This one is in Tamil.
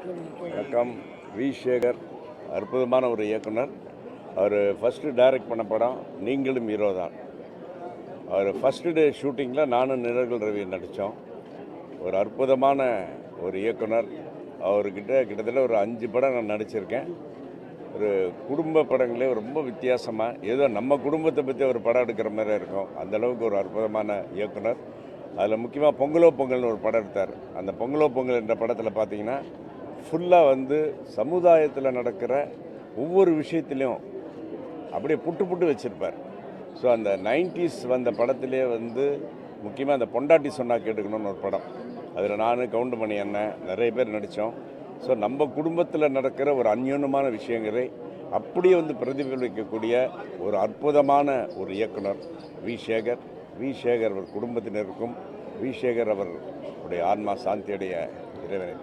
வணக்கம். வி. சேகர் அற்புதமான ஒரு இயக்குனர். அவர் ஃபஸ்ட்டு டைரக்ட் பண்ண படம் நீங்களும் ஹீரோ தான். அவர் ஃபஸ்ட்டு டே ஷூட்டிங்கில் நானும் நிழல்கள் ரவி நடித்தோம். ஒரு அற்புதமான ஒரு இயக்குனர். அவர்கிட்ட கிட்டத்தட்ட ஒரு 5 படம் நான் நடிச்சிருக்கேன். ஒரு குடும்ப படங்களே ரொம்ப வித்தியாசமாக, ஏதோ நம்ம குடும்பத்தை பற்றி ஒரு படம் எடுக்கிற மாதிரி இருக்கும். அந்தளவுக்கு ஒரு அற்புதமான இயக்குனர். அதில் முக்கியமாக பொங்கலோ பொங்கல்னு ஒரு படம் எடுத்தார். அந்த பொங்கலோ பொங்கல் என்ற படத்தில் பார்த்தீங்கன்னா ஃபுல்லாக சமுதாயத்தில் நடக்கிற ஒவ்வொரு விஷயத்திலையும் அப்படியே புட்டு புட்டு வச்சுருப்பார். ஸோ அந்த 90s வந்த படத்திலே முக்கியமாக அந்த பொண்டாட்டி சொன்னால் கேட்டுக்கணும்னு ஒரு படம். அதில் நான் கவுண்டமணி அண்ணன் நிறைய பேர் நடித்தோம். ஸோ நம்ம குடும்பத்தில் நடக்கிற ஒரு அந்யோன்யமான விஷயங்களை அப்படியே பிரதிபலிக்கக்கூடிய ஒரு அற்புதமான ஒரு இயக்குனர் வி. சேகர். வி. சேகர் அவர் குடும்பத்தினருக்கும், வி. சேகர் அவருடைய ஆன்மா சாந்தியடைய இறைவனை